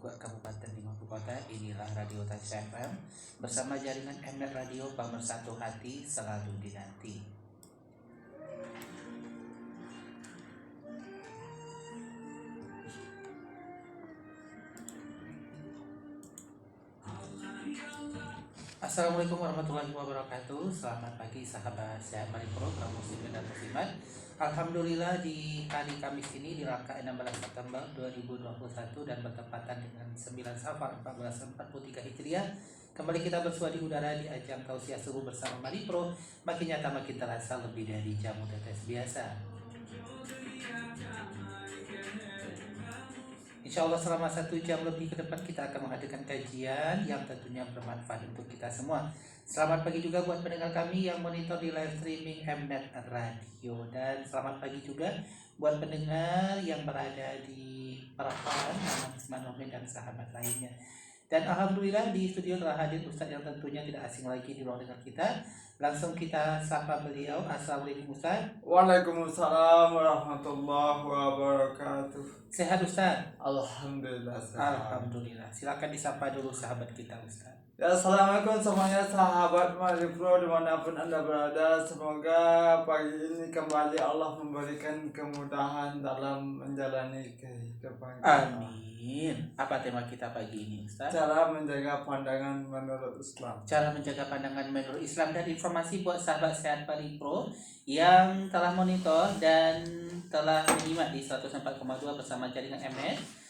Bogor Kabupaten 50 Kota. Inilah Radio Tasya FM bersama jaringan Mnet Radio Pemersatu Hati selalu dinanti. Assalamualaikum warahmatullahi wabarakatuh. Selamat pagi sahabat sehat Maripro, kaum muslimin dan muslimat. Alhamdulillah di hari Kamis ini di rangka 16 September 2021 dan bertepatan dengan 9 Safar 1443 Hijriah, kembali kita bersua di udara di ajang tausiah subuh bersama Maripro. Makin nyata makin terasa lebih dari jamu tetes biasa. Insya Allah selama 1 jam lebih ke depan kita akan menghadirkan kajian yang tentunya bermanfaat untuk kita semua. Selamat pagi juga buat pendengar kami yang monitor di live streaming Mnet Radio, dan selamat pagi juga buat pendengar yang berada di Perapan, Isman Nomen dan sahabat lainnya. Dan alhamdulillah di studio telah hadir Ustadz yang tentunya tidak asing lagi di ruang dengar kita. Langsung kita sapa beliau. Assalamualaikum Ustadz. Waalaikumsalam warahmatullahi wabarakatuh. Sehat Ustadz? Alhamdulillah sehat. Alhamdulillah. Silakan disapa dulu sahabat kita Ustadz. Ya, assalamualaikum semuanya sahabat Maripro dimanapun anda berada. Semoga pagi ini kembali Allah memberikan kemudahan dalam menjalani kehidupan kita. Amin. Apa tema kita pagi ini Ustaz? Cara menjaga pandangan menurut Islam. Cara menjaga pandangan menurut Islam. Dan informasi buat sahabat sehat Maripro yang telah monitor dan telah menyimak di 104,2 bersama jaringan Mnet.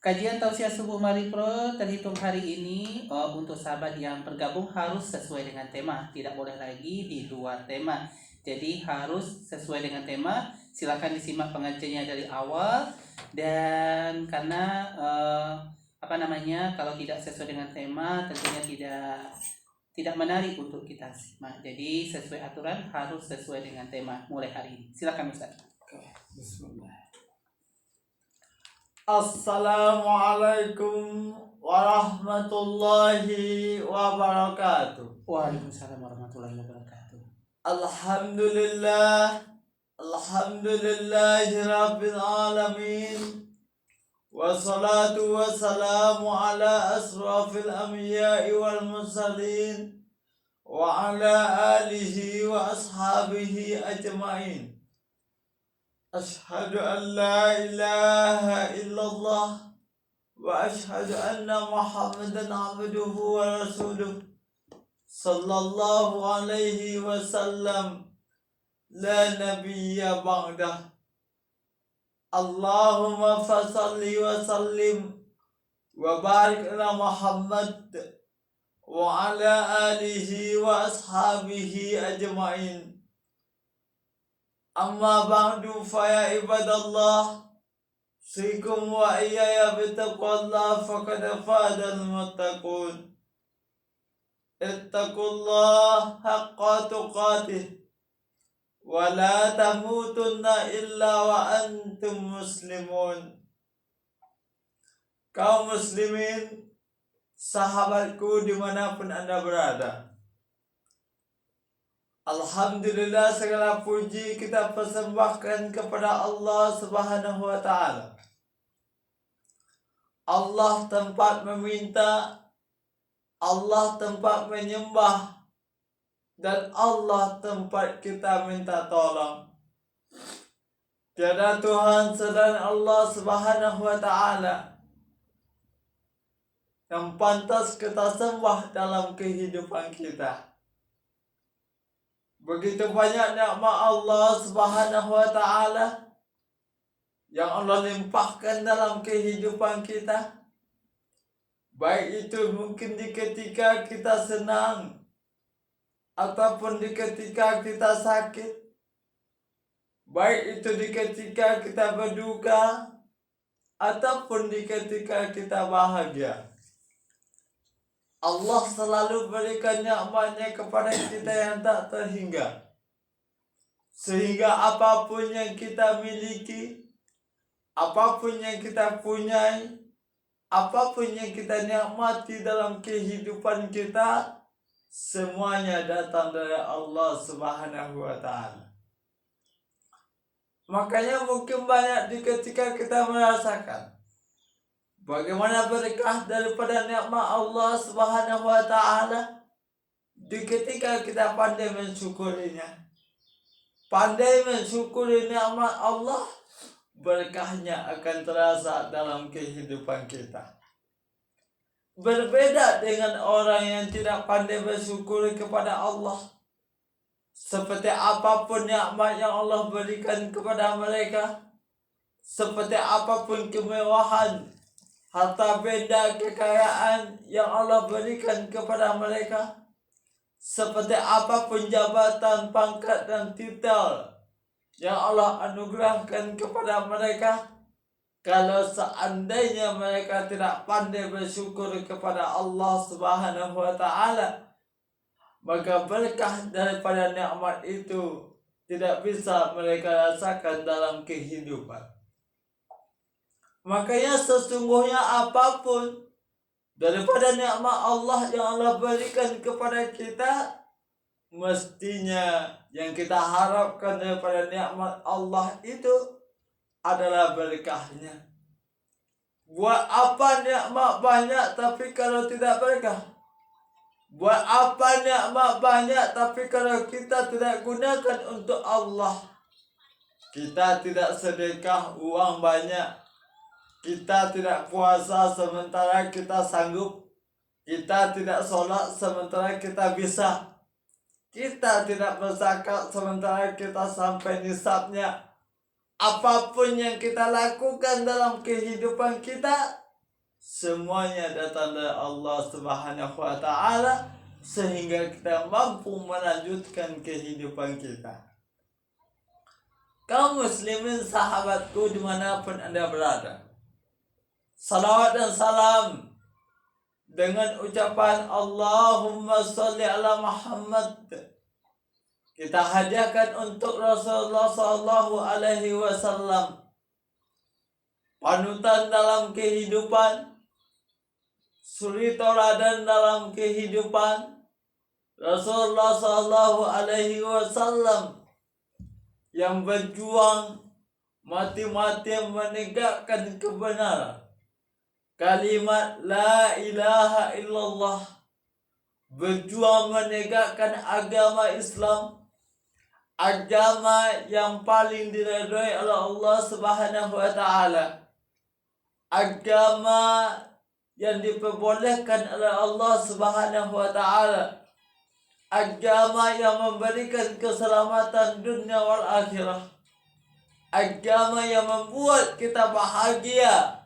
Kajian tausiah subuh Maripro terhitung hari ini untuk sahabat yang bergabung harus sesuai dengan tema, tidak boleh lagi di luar tema. Jadi harus sesuai dengan tema. Silakan disimak pengajiannya dari awal, dan karena kalau tidak sesuai dengan tema tentunya tidak menarik untuk kita simak. Jadi sesuai aturan harus sesuai dengan tema mulai hari ini. Silakan Ustaz. Bismillah. Assalamualaikum warahmatullahi wabarakatuh. Waalaikumsalam warahmatullahi wabarakatuh. Alhamdulillahi rabbil alamin. Wassalatu wassalamu ala asrafil anbiya'i wal mursalin wa ala alihi wa ashabihi ajma'in. Ashhadu an la ilaha illallah wa ashhadu anna Muhammadan abduhu wa rasuluh sallallahu alaihi wasallam la nabiyya ba'dah. Allahumma fasalli wa sallim wa barik ala Muhammad wa ala alihi wa ashabihi ajma'in. Amma ba'du fa ya ibadallah, usikum wa iyaya bittaqwallah faqad fazal muttaqun. Ittaqullah haqqa tuqatih wa la tamutunna illa wa antum muslimun. Kaum muslimin, sahabatku dimanapun anda berada, alhamdulillah segala puji kita persembahkan kepada Allah Subhanahu wa ta'ala. Allah tempat meminta, Allah tempat menyembah, dan Allah tempat kita minta tolong. Tiada Tuhan selain Allah Subhanahu wa ta'ala yang pantas kita sembah dalam kehidupan kita. Begitu banyak nikmat Allah Subhanahu wa ta'ala yang Allah limpahkan dalam kehidupan kita. Baik itu mungkin di ketika kita senang ataupun di ketika kita sakit. Baik itu di ketika kita berduka ataupun di ketika kita bahagia. Allah selalu berikan nikmatnya kepada kita yang tak terhingga. Sehingga apapun yang kita miliki, apapun yang kita punyai, apapun yang kita nikmati dalam kehidupan kita, semuanya datang dari Allah Subhanahu wa ta'ala. Makanya mungkin banyak di ketika kita merasakan Bagaimana berkah daripada nikmat Allah Subhanahu wa taala ketika kita pandai mensyukurinya. Pandai mensyukuri nikmat Allah, berkahnya akan terasa dalam kehidupan kita. Berbeda dengan orang yang tidak pandai bersyukuri kepada Allah. Seperti apapun nikmat yang Allah berikan kepada mereka, seperti apapun kemewahan, harta benda, kekayaan yang Allah berikan kepada mereka, seperti apapun jabatan, pangkat dan titel yang Allah anugerahkan kepada mereka, kalau seandainya mereka tidak pandai bersyukur kepada Allah Subhanahu wa taala, maka berkah daripada nikmat itu tidak bisa mereka rasakan dalam kehidupan. Makanya sesungguhnya apapun daripada nikmat Allah yang Allah berikan kepada kita, mestinya yang kita harapkan daripada nikmat Allah itu adalah berkahnya. Buat apa nikmat banyak tapi kalau tidak berkah? Buat apa nikmat banyak tapi kalau kita tidak gunakan untuk Allah? Kita tidak sedekah uang banyak, kita tidak puasa sementara kita sanggup, kita tidak sholat sementara kita bisa, kita tidak berzakat sementara kita sampai nisabnya. Apapun yang kita lakukan dalam kehidupan kita, semuanya datang dari Allah Subhanahu wa taala, sehingga kita mampu melanjutkan kehidupan kita. Kaum muslimin sahabatku dimanapun Anda berada, salawat dan salam dengan ucapan Allahumma sholli ala Muhammad kita hadiahkan untuk Rasulullah sallallahu alaihi wasallam, panutan dalam kehidupan, suri tauladan dalam kehidupan. Rasulullah sallallahu alaihi wasallam yang berjuang mati-matian menegakkan kebenaran, kalimat la ilaha illallah, berjuang menegakkan agama Islam, agama yang paling diridhai oleh Allah Subhanahu wa taala, agama yang diperbolehkan oleh Allah Subhanahu wa taala, agama yang memberikan keselamatan dunia wal akhirah, agama yang membuat kita bahagia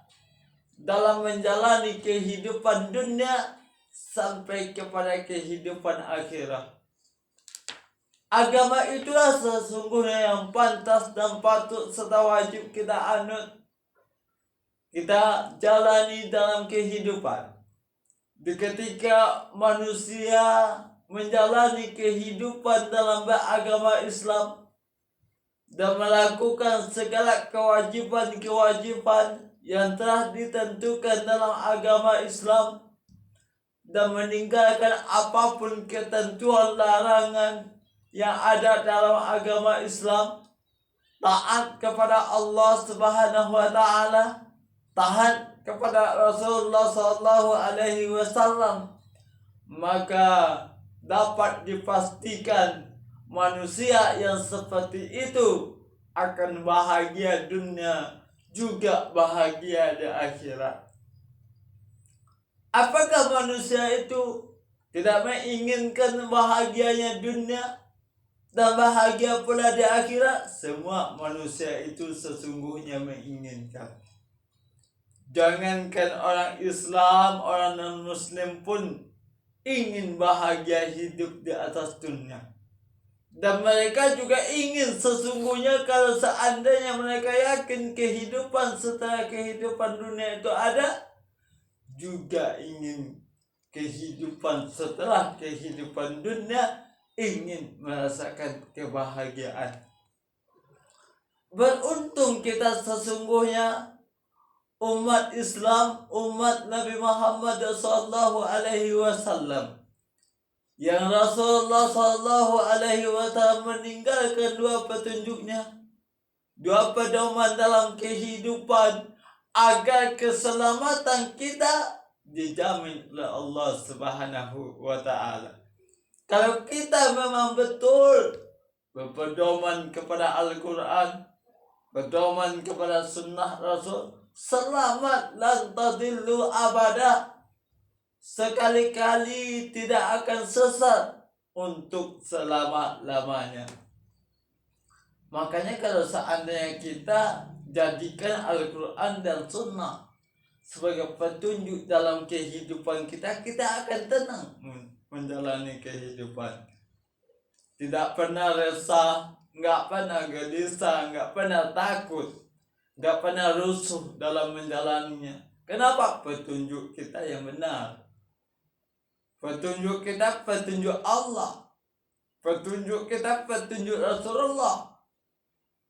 dalam menjalani kehidupan dunia sampai kepada kehidupan akhirat. Agama itulah sesungguhnya yang pantas dan patut serta wajib kita anut, kita jalani dalam kehidupan. Ketika manusia menjalani kehidupan dalam beragama Islam dan melakukan segala kewajiban-kewajiban yang telah ditentukan dalam agama Islam dan meninggalkan apapun ketentuan larangan yang ada dalam agama Islam, taat kepada Allah Subhanahu wa taala, taat kepada Rasulullah sallallahu alaihi wasallam, maka dapat dipastikan manusia yang seperti itu akan bahagia dunia juga bahagia di akhirat. Apakah manusia itu tidak menginginkan bahagianya dunia dan bahagia pula di akhirat? Semua manusia itu sesungguhnya menginginkan. Jangankan orang Islam, orang non-Muslim pun ingin bahagia hidup di atas dunia. Dan mereka juga ingin sesungguhnya kalau seandainya mereka yakin kehidupan setelah kehidupan dunia itu ada, juga ingin kehidupan setelah kehidupan dunia, ingin merasakan kebahagiaan. Beruntung kita sesungguhnya umat Islam, umat Nabi Muhammad sallallahu alaihi wasallam, yang Rasulullah sallallahu alaihi wasallam meninggalkan dua petunjuknya, dua pedoman dalam kehidupan agar keselamatan kita dijamin oleh Allah Subhanahu wa Ta'ala. Kalau kita memang betul berpedoman kepada Al-Quran, berpedoman kepada sunnah Rasul, selamat lan tadillu abada, sekali-kali tidak akan sesat untuk selama-lamanya. Makanya kalau seandainya kita jadikan Al-Quran dan sunnah sebagai petunjuk dalam kehidupan kita, kita akan tenang menjalani kehidupan. Tidak pernah resah, nggak pernah gelisah, nggak pernah takut, nggak pernah rusuh dalam menjalaninya. Kenapa? Petunjuk kita yang benar. Petunjuk kita petunjuk Allah. Petunjuk kita petunjuk Rasulullah.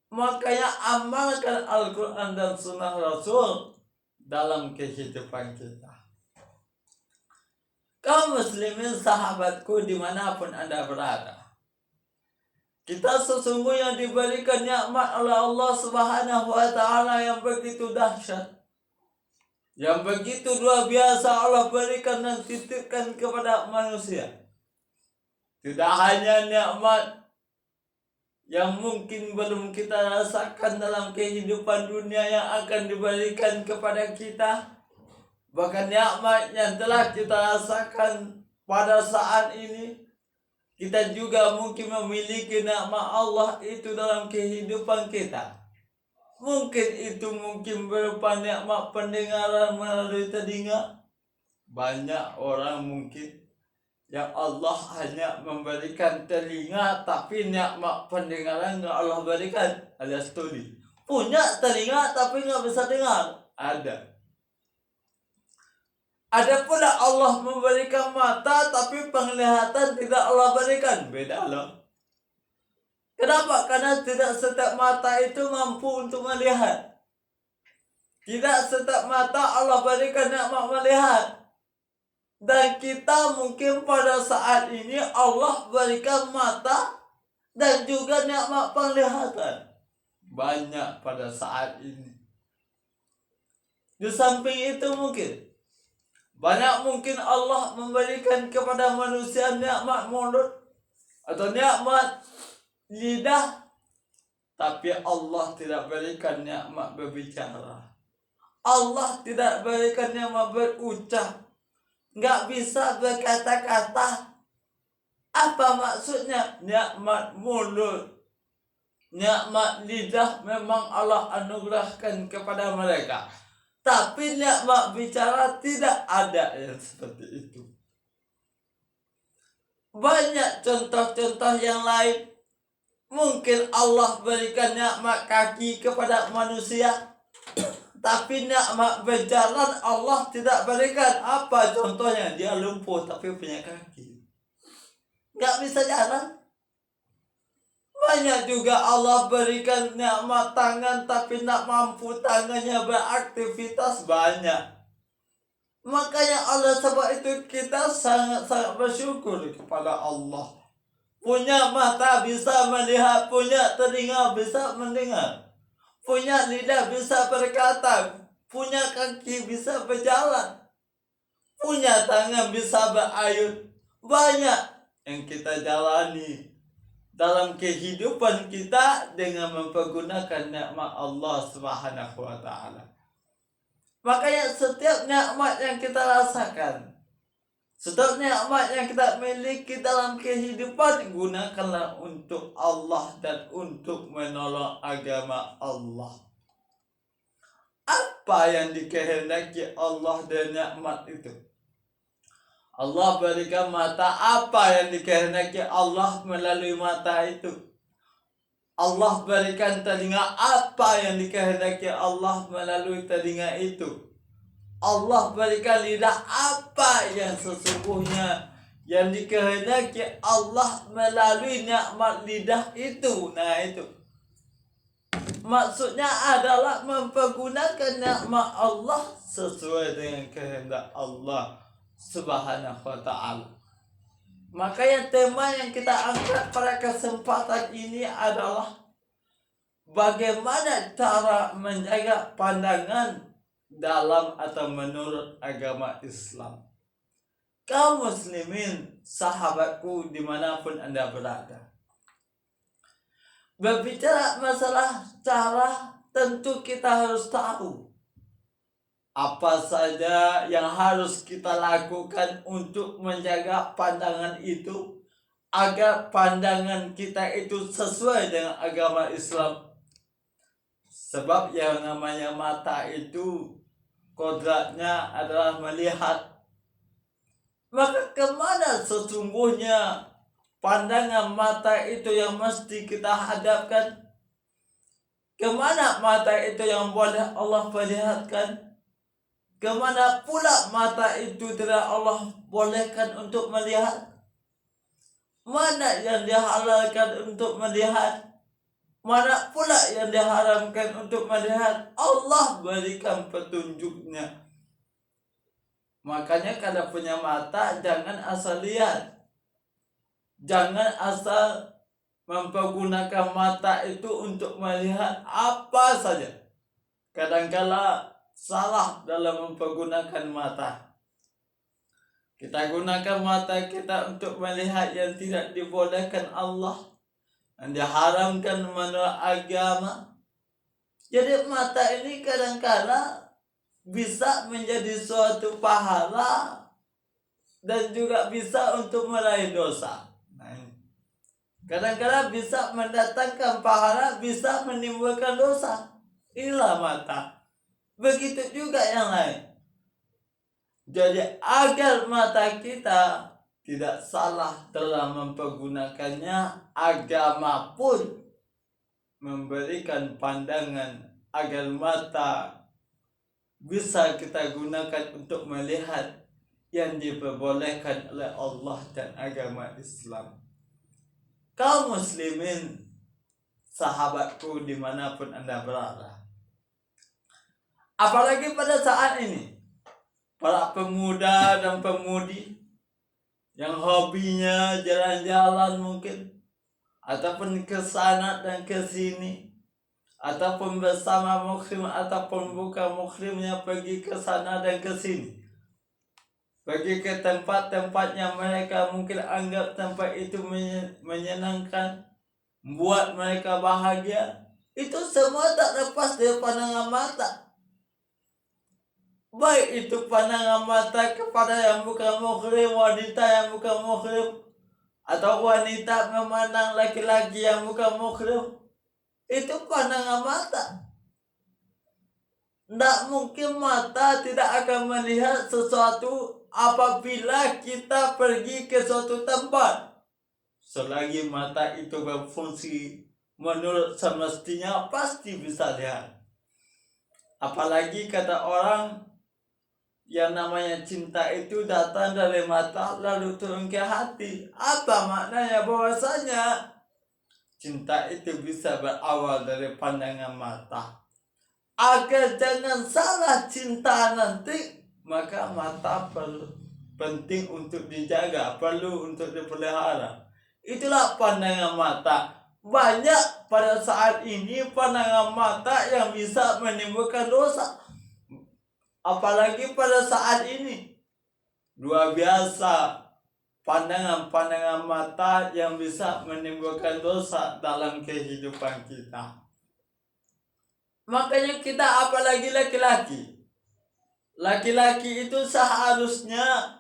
Makanya amalkan Al-Quran dan sunnah Rasul dalam kehidupan kita. Kaum muslimin sahabatku dimanapun Anda berada, kita sesungguhnya diberikan nikmat oleh Allah Subhanahu wa Ta'ala yang begitu dahsyat, yang begitu luar biasa Allah berikan dan titipkan kepada manusia. Tidak hanya nikmat yang mungkin belum kita rasakan dalam kehidupan dunia yang akan diberikan kepada kita, bahkan nikmat yang telah kita rasakan pada saat ini, kita juga mungkin memiliki nikmat Allah itu dalam kehidupan kita. Mungkin berupa nikmat pendengaran melalui telinga. Banyak orang mungkin yang Allah hanya memberikan telinga, tapi nikmat pendengaran nggak Allah berikan, alias tuli. Punya telinga tapi nggak bisa dengar, ada. Ada pula Allah memberikan mata tapi penglihatan tidak Allah berikan, beda loh. Kenapa? Karena tidak setiap mata itu mampu untuk melihat. Tidak setiap mata Allah berikan nikmat melihat. Dan kita mungkin pada saat ini Allah berikan mata dan juga nikmat penglihatan. Banyak pada saat ini. Di samping itu mungkin Allah memberikan kepada manusia nikmat mulut atau nikmat lidah, tapi Allah tidak berikan nikmat berbicara. Allah tidak berikan nikmat berucap. Nggak bisa berkata-kata. Apa maksudnya? Nikmat mulut, nikmat lidah memang Allah anugerahkan kepada mereka, tapi nikmat bicara tidak ada yang seperti itu. Banyak contoh-contoh yang lain. Mungkin Allah berikan nikmat kaki kepada manusia, tapi nikmat berjalan Allah tidak berikan. Apa contohnya? Dia lumpuh tapi punya kaki, nggak bisa jalan. Banyak juga Allah berikan nikmat tangan tapi tak mampu tangannya beraktivitas, banyak. Makanya oleh sebab itu kita sangat-sangat bersyukur kepada Allah. Punya mata bisa melihat, punya telinga bisa mendengar, punya lidah bisa berkata, punya kaki bisa berjalan, punya tangan bisa berayun. Banyak yang kita jalani dalam kehidupan kita dengan mempergunakan nikmat Allah Subhanahu wa Ta'ala. Makanya setiap nikmat yang kita rasakan, setiap nikmat yang kita miliki dalam kehidupan, gunakanlah untuk Allah dan untuk menolong agama Allah. Apa yang dikehendaki Allah dari nikmat itu? Allah berikan mata, apa yang dikehendaki Allah melalui mata itu? Allah berikan telinga, apa yang dikehendaki Allah melalui telinga itu? Allah berikan lidah, apa yang sesungguhnya yang dikehendaki Allah melalui nikmat lidah itu? Nah itu maksudnya adalah mempergunakan nikmat Allah sesuai dengan kehendak Allah Subhanahu wa Ta'ala. Makanya tema yang kita angkat pada kesempatan ini adalah bagaimana cara menjaga pandangan dalam atau menurut agama Islam. Kaum muslimin, sahabatku dimanapun Anda berada, berbicara masalah cara, tentu kita harus tahu apa saja yang harus kita lakukan untuk menjaga pandangan itu, agar pandangan kita itu sesuai dengan agama Islam. Sebab yang namanya mata itu kodratnya adalah melihat. Maka kemana sesungguhnya pandangan mata itu yang mesti kita hadapkan? Kemana mata itu yang boleh Allah perlihatkan? Kemana pula mata itu tidak Allah bolehkan untuk melihat? Mana yang dihalalkan untuk melihat? Mana pula yang diharamkan untuk melihat? Allah berikan petunjuknya. Makanya kalau punya mata, jangan asal lihat. Jangan asal mempergunakan mata itu untuk melihat apa saja. Kadang-kala salah dalam mempergunakan mata. Kita gunakan mata kita untuk melihat yang tidak dibolehkan Allah, yang diharamkan menurut agama. Jadi mata ini kadang-kala bisa menjadi suatu pahala dan juga bisa untuk meraih dosa. Kadang-kala bisa mendatangkan pahala, bisa menimbulkan dosa. Inilah mata. Begitu juga yang lain. Jadi agar mata kita tidak salah dalam mempergunakannya, agama pun memberikan pandangan agar mata bisa kita gunakan untuk melihat yang diperbolehkan oleh Allah dan agama Islam. Kaum muslimin, sahabatku dimanapun Anda berada, apalagi pada saat ini, para pemuda dan pemudi yang hobinya jalan-jalan mungkin, ataupun ke sana dan ke sini, ataupun bersama muhrim ataupun bukan muhrimnya pergi ke sana dan ke sini, pergi ke tempat-tempat yang mereka mungkin anggap tempat itu menyenangkan, buat mereka bahagia. Itu semua tak lepas dari pandangan mata. Baik itu pandangan mata kepada yang bukan muhrim, wanita yang bukan muhrim, atau wanita memandang laki-laki yang bukan muhrim. Itu pandangan mata. Tidak mungkin mata tidak akan melihat sesuatu apabila kita pergi ke suatu tempat. Selagi mata itu berfungsi menurut semestinya, pasti bisa lihat. Apalagi kata orang, yang namanya cinta itu datang dari mata lalu turun ke hati. Apa maknanya? Bahwasanya cinta itu bisa berawal dari pandangan mata. Agar jangan salah cinta nanti, maka mata penting untuk dijaga, perlu untuk dipelihara. Itulah pandangan mata. Banyak pada saat ini pandangan mata yang bisa menimbulkan dosa. Apalagi pada saat ini, luar biasa pandangan-pandangan mata yang bisa menimbulkan dosa dalam kehidupan kita. Makanya kita, apalagi laki-laki, laki-laki itu seharusnya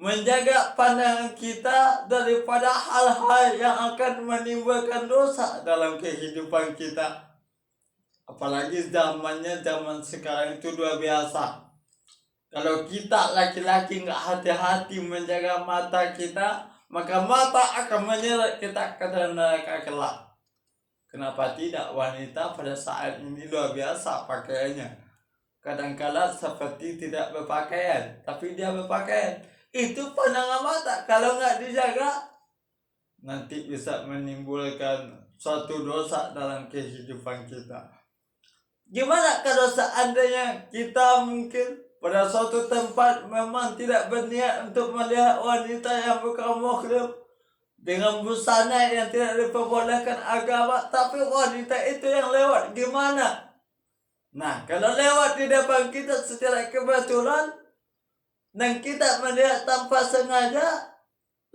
menjaga pandangan kita daripada hal-hal yang akan menimbulkan dosa dalam kehidupan kita. Apalagi zamannya, zaman sekarang itu luar biasa. Kalau kita laki-laki nggak hati-hati menjaga mata kita, maka mata akan menyeret kita ke neraka kelak. Kenapa tidak? Wanita pada saat ini luar biasa pakaiannya. Kadang-kala seperti tidak berpakaian, tapi dia berpakaian. Itu pandangan mata. Kalau nggak dijaga, nanti bisa menimbulkan suatu dosa dalam kehidupan kita. Gimana kalau seandainya kita mungkin pada suatu tempat memang tidak berniat untuk melihat wanita yang bukan muhrim dengan busana yang tidak diperbolehkan agama, tapi wanita itu yang lewat, gimana? Nah, kalau lewat di depan kita secara kebetulan dan kita melihat tanpa sengaja,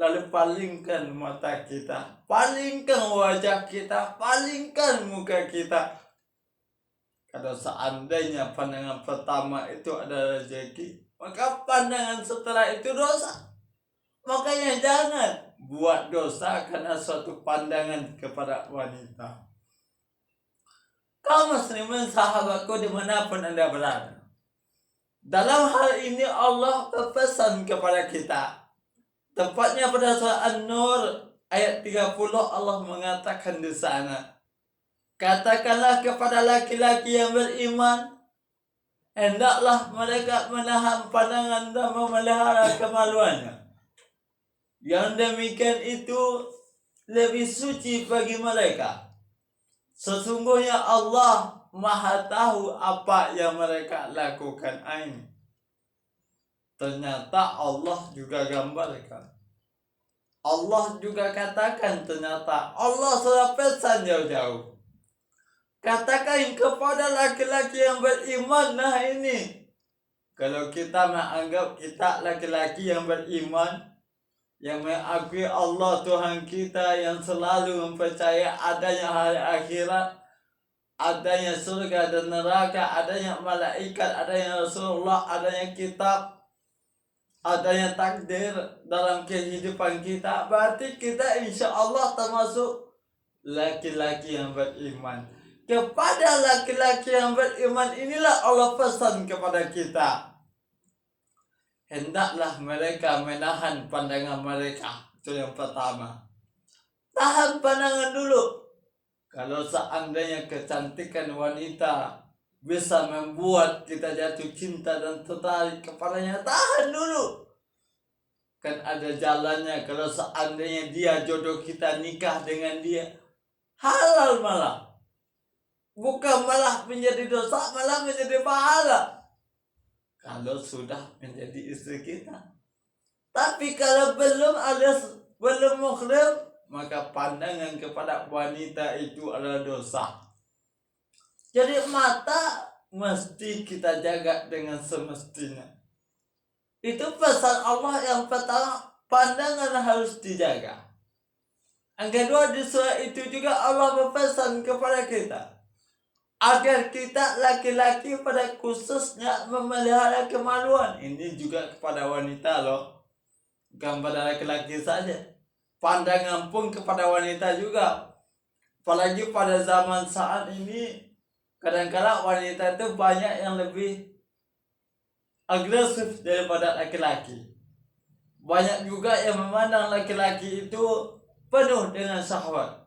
lalu palingkan mata kita, palingkan wajah kita, palingkan muka kita. Kalau seandainya pandangan pertama itu adalah rezeki, maka pandangan setelah itu dosa. Makanya jangan buat dosa karena suatu pandangan kepada wanita. Kaum muslimin sahabatku dimanapun Anda berada, dalam hal ini Allah berpesan kepada kita. Tepatnya pada surah An-Nur ayat 30 Allah mengatakan di sana, katakanlah kepada laki-laki yang beriman, hendaklah mereka menahan pandangan dan memelihara kemaluannya. Yang demikian itu lebih suci bagi mereka. Sesungguhnya Allah Maha tahu apa yang mereka lakukan ini. Ternyata Allah juga gambarkan. Allah juga katakan, ternyata Allah sudah pesan jauh-jauh. Katakan kepada laki-laki yang beriman, nah ini. Kalau kita menganggap kita laki-laki yang beriman, yang mengakui Allah Tuhan kita, yang selalu mempercayai adanya hari akhirat, adanya surga dan neraka, adanya malaikat, adanya Rasulullah, adanya kitab, adanya takdir dalam kehidupan kita, berarti kita insya Allah termasuk laki-laki yang beriman. Kepada laki-laki yang beriman inilah Allah pesan kepada kita, hendaklah mereka menahan pandangan mereka. Itu yang pertama. Tahan pandangan dulu. Kalau seandainya kecantikan wanita bisa membuat kita jatuh cinta dan tertarik kepadanya, tahan dulu. Kan ada jalannya. Kalau seandainya dia jodoh kita, nikah dengan dia, halal malah. Bukan malah menjadi dosa, malah menjadi pahala kalau sudah menjadi istri kita. Tapi kalau belum muhrim, maka pandangan kepada wanita itu adalah dosa. Jadi mata mesti kita jaga dengan semestinya. Itu pesan Allah yang pertama, pandangan harus dijaga. Yang kedua, di surah itu juga Allah berpesan kepada kita agar kita laki-laki pada khususnya memelihara kemaluan. Ini juga kepada wanita loh, bukan pada laki-laki saja. Pandangan pun kepada wanita juga. Apalagi pada zaman saat ini, kadang-kadang wanita itu banyak yang lebih agresif daripada laki-laki. Banyak juga yang memandang laki-laki itu penuh dengan syahwat.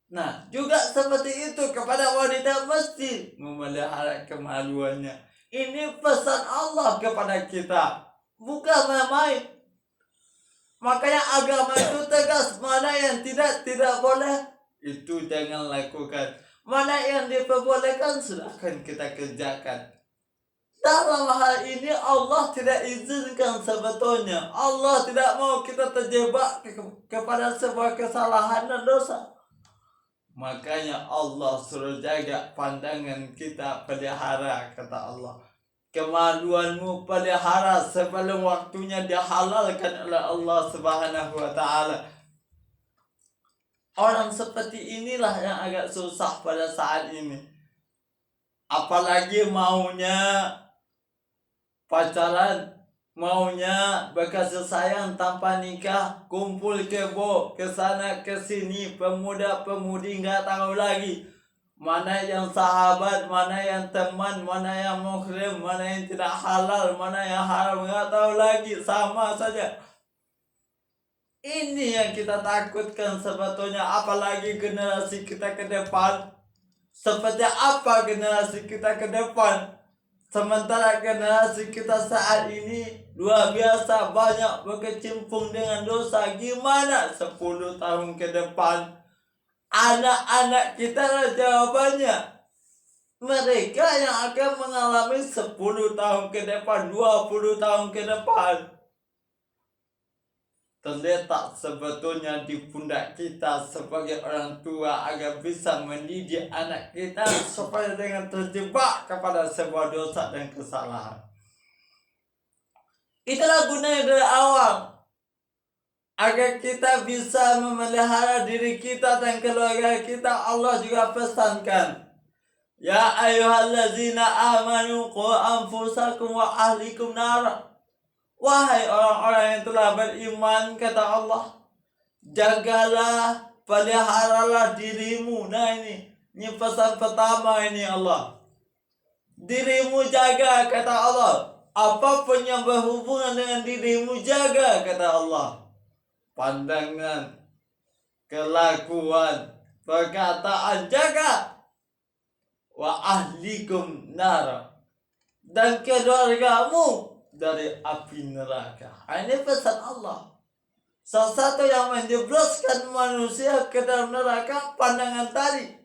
Nah, juga seperti itu kepada wanita mesti memelihara kemaluannya. Ini pesan Allah kepada kita, bukan main-main. Makanya agama itu tegas, mana yang tidak boleh itu jangan lakukan. Mana yang diperbolehkan silahkan kita kerjakan. Dalam hal ini Allah tidak izinkan sebetulnya. Allah tidak mau kita terjebak kepada sebuah kesalahan dan dosa. Makanya Allah suruh jaga pandangan kita, pelihara, kata Allah. Kemaluanmu pelihara sebelum waktunya dihalalkan oleh Allah Subhanahu wa ta'ala. Orang seperti inilah yang agak susah pada saat ini. Apalagi maunya pacaran, maunya berkasih sayang tanpa nikah, kumpul kebo, kesana kesini, pemuda-pemudi nggak tahu lagi mana yang sahabat, mana yang teman, mana yang muhrim, mana yang tidak halal, mana yang haram, nggak tahu lagi, sama saja. Ini yang kita takutkan sebetulnya, apalagi generasi kita ke depan. Seperti apa generasi kita ke depan? Sementara generasi kita saat ini luar biasa banyak berkecimpung dengan dosa. Gimana 10 tahun ke depan? Anak-anak kita lah jawabannya. Mereka yang akan mengalami 10 tahun ke depan, 20 tahun ke depan. terletak sebetulnya di pundak kita sebagai orang tua agar bisa mendidik anak kita supaya jangan terjebak kepada sebuah dosa dan kesalahan. Itulah gunanya dari awal, agar kita bisa memelihara diri kita dan keluarga kita. Allah juga pesankan, ya ayyuhallazina amanu qu anfusakum wa ahlikum nara. Wahai orang-orang yang telah beriman, kata Allah, jagalah, peliharalah dirimu. Nah ini pesan pertama ini Allah. Dirimu jaga, kata Allah. Apapun yang berhubungan dengan dirimu jaga, kata Allah. Pandangan, kelakuan, perkataan jaga. Wa ahlikum nara, dan keluargamu dari api neraka. Ini pesan Allah. Salah satu yang menjebloskan manusia ke dalam neraka pandangan tadi.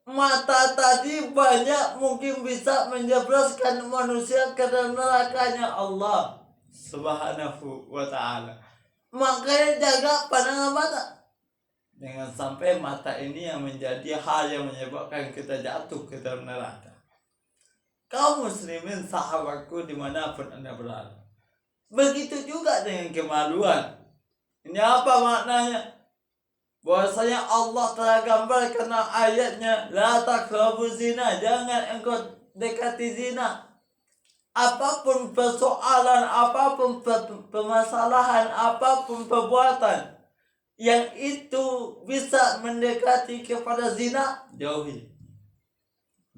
Mata tadi banyak mungkin bisa menjebloskan manusia ke dalam nerakanya Allah Subhanahu wa ta'ala. Makanya jaga pandangan mata. Jangan sampai mata ini yang menjadi hal yang menyebabkan kita jatuh ke dalam neraka. Kaum muslimin sahabatku dimanapun Anda berada, begitu juga dengan kemaluan. Ini apa maknanya? Bahwasanya Allah telah gambarkan ayatnya, la taqrabu zina, jangan engkau dekati zina. Apapun persoalan, apapun permasalahan, apapun perbuatan yang itu bisa mendekati kepada zina, jauhi.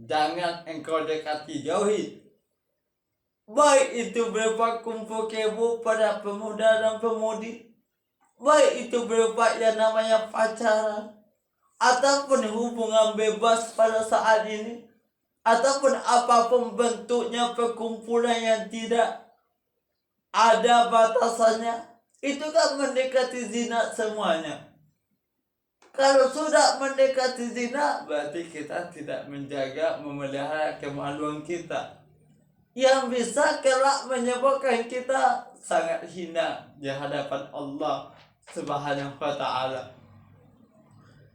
Jangan engkau dekati, jauhi. Baik itu berupa kumpul kebo pada pemuda dan pemudi, baik itu berupa yang namanya pacaran, ataupun hubungan bebas pada saat ini, ataupun apapun bentuknya perkumpulan yang tidak ada batasannya, itu kan mendekati zina semuanya. Kalau sudah mendekati zina, berarti kita tidak menjaga, memelihara kemaluan kita, yang bisa kelak menyebabkan kita sangat hina di hadapan Allah Subhanahu wa ta'ala.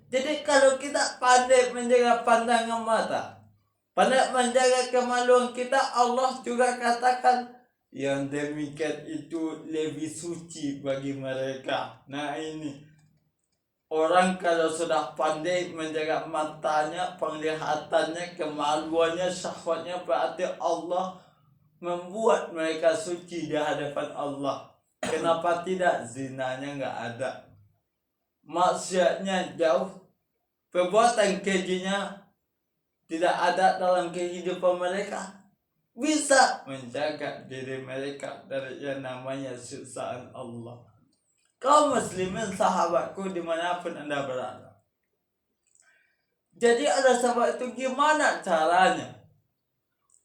Jadi kalau kita pandai menjaga pandangan mata, pandai menjaga kemaluan kita, Allah juga katakan yang demikian itu lebih suci bagi mereka. Nah ini, orang kalau sudah pandai menjaga matanya, penglihatannya, kemaluannya, syahwatnya, berarti Allah membuat mereka suci di hadapan Allah. Kenapa tidak? Zinanya nggak ada, maksiatnya jauh, perbuatan kejinya tidak ada dalam kehidupan mereka. Bisa menjaga diri mereka dari yang namanya siksaan Allah. Kaum muslimin sahabatku dimanapun Anda berada, jadi ada sebab itu gimana caranya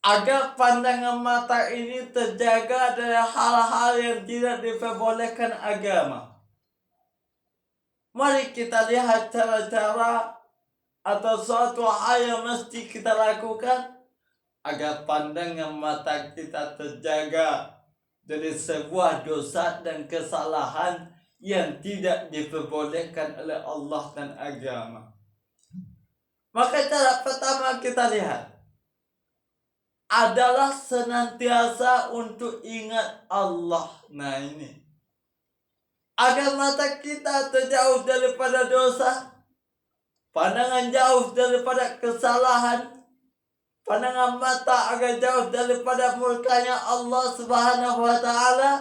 agar pandangan mata ini terjaga dari hal-hal yang tidak diperbolehkan agama. Mari kita lihat cara-cara atau suatu hal yang mesti kita lakukan agar pandangan mata kita terjaga dari sebuah dosa dan kesalahan yang tidak diperbolehkan oleh Allah dan agama. Maka cara pertama kita lihat adalah senantiasa untuk ingat Allah. Nah ini, agar mata kita terjauh daripada dosa, pandangan jauh daripada kesalahan, pandangan mata agar jauh daripada murkanya Allah Subhanahu wa ta'ala.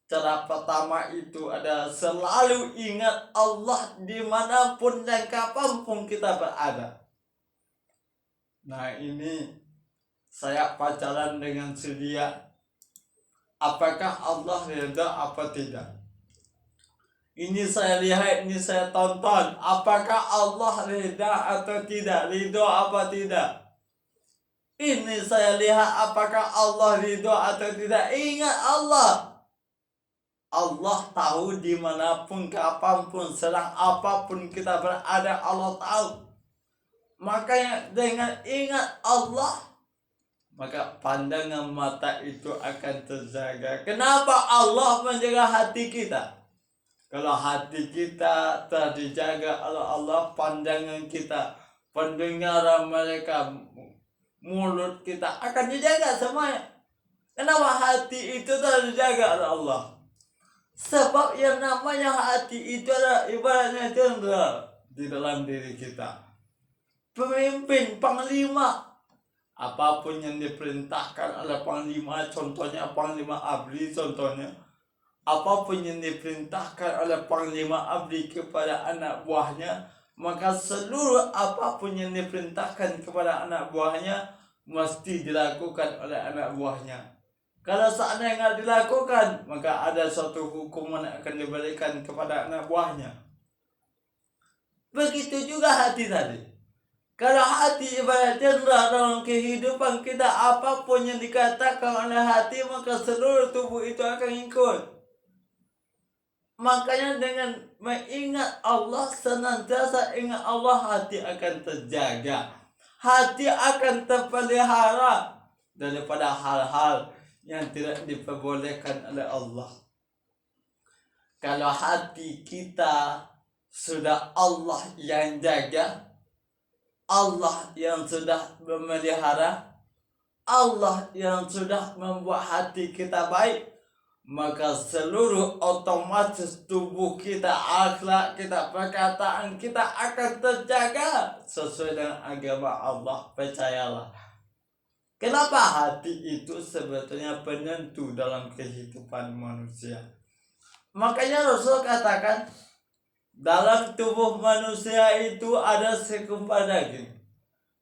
Cara pertama itu adalah selalu ingat Allah dimanapun dan kapanpun kita berada. Nah ini, saya pacaran dengan si dia, apakah Allah ridha apa tidak? Ini saya lihat, ini saya tonton, apakah Allah ridha atau tidak? Ridho apa tidak? Ini saya lihat, apakah Allah ridho atau tidak? Ingat Allah. Allah tahu dimanapun, kapanpun, sedang apapun kita berada, Allah tahu. Makanya dengan ingat Allah, maka pandangan mata itu akan terjaga. Kenapa Allah menjaga hati kita? Kalau hati kita telah dijaga oleh Allah, pandangan kita, pendengaran mereka, mulut kita akan dijaga semuanya. Kenapa hati itu telah dijaga oleh Allah? Sebab yang namanya hati itu adalah ibaratnya jenderal di dalam diri kita. Pemimpin, panglima, apapun yang diperintahkan oleh panglima, contohnya panglima ABRI, contohnya apapun yang diperintahkan oleh panglima ABRI kepada anak buahnya, maka seluruh apapun yang diperintahkan kepada anak buahnya mesti dilakukan oleh anak buahnya. Kalau seandainya nggak dilakukan, maka ada suatu hukuman yang akan diberikan kepada anak buahnya. Begitu juga hati tadi. Kalau hati ibarat jenderal dalam kehidupan kita, apapun yang dikatakan oleh hati, maka seluruh tubuh itu akan ikut. Makanya dengan mengingat Allah, senantiasa ingat Allah, hati akan terjaga. Hati akan terpelihara daripada hal-hal yang tidak diperbolehkan oleh Allah. Kalau hati kita sudah Allah yang jaga, Allah yang sudah memelihara, Allah yang sudah membuat hati kita baik, maka seluruh otomatis tubuh kita, akhlak kita, perkataan kita akan terjaga sesuai dengan agama Allah. Percayalah. Kenapa hati itu sebetulnya penentu dalam kehidupan manusia? Makanya Rasul katakan, dalam tubuh manusia itu ada segumpal daging.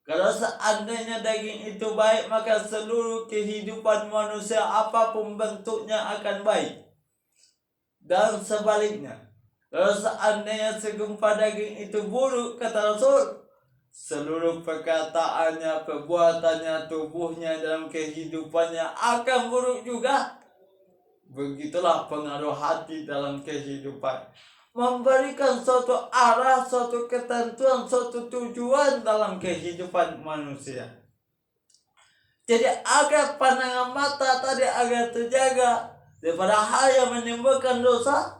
Kalau seandainya daging itu baik, maka seluruh kehidupan manusia apapun bentuknya akan baik. Dan sebaliknya, kalau seandainya segumpal daging itu buruk, kata Rasul, seluruh perkataannya, perbuatannya, tubuhnya dalam kehidupannya akan buruk juga. Begitulah pengaruh hati dalam kehidupan. Memberikan suatu arah, suatu ketentuan, suatu tujuan dalam kehidupan manusia. Jadi agar pandangan mata tadi agar terjaga daripada hal yang menimbulkan dosa,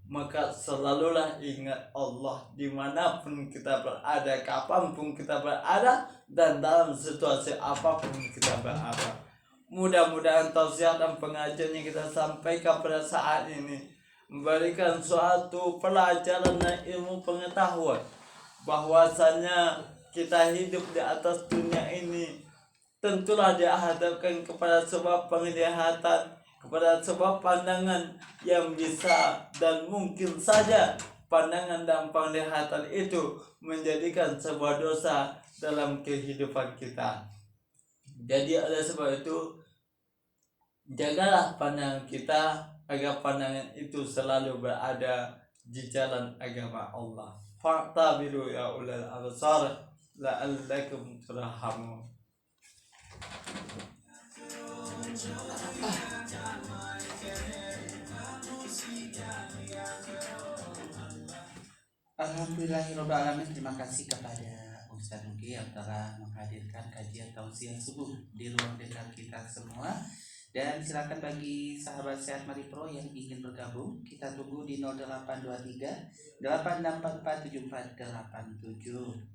maka selalulah ingat Allah dimanapun kita berada, kapanpun kita berada, dan dalam situasi apapun kita berada. Mudah-mudahan tausiah dan pengajian yang kita sampaikan pada saat ini memberikan suatu pelajaran dan ilmu pengetahuan bahwasanya kita hidup di atas dunia ini tentulah dihadapkan kepada sebuah penglihatan, kepada sebuah pandangan yang bisa dan mungkin saja pandangan dan penglihatan itu menjadikan sebuah dosa dalam kehidupan kita. Jadi oleh sebab itu, jagalah pandangan kita agar pandangan itu selalu berada di jalan agama Allah. Fa'tabiru ya ulil absar la'allakum turhamun. Alhamdulillahirrahmanirrahim. Terima kasih kepada Ustaz Nuki yang telah menghadirkan kajian tausiah subuh di ruang dengar kita semua. Dan silakan bagi sahabat Sehat Mari Pro yang ingin bergabung, kita tunggu di 0823 864 7487.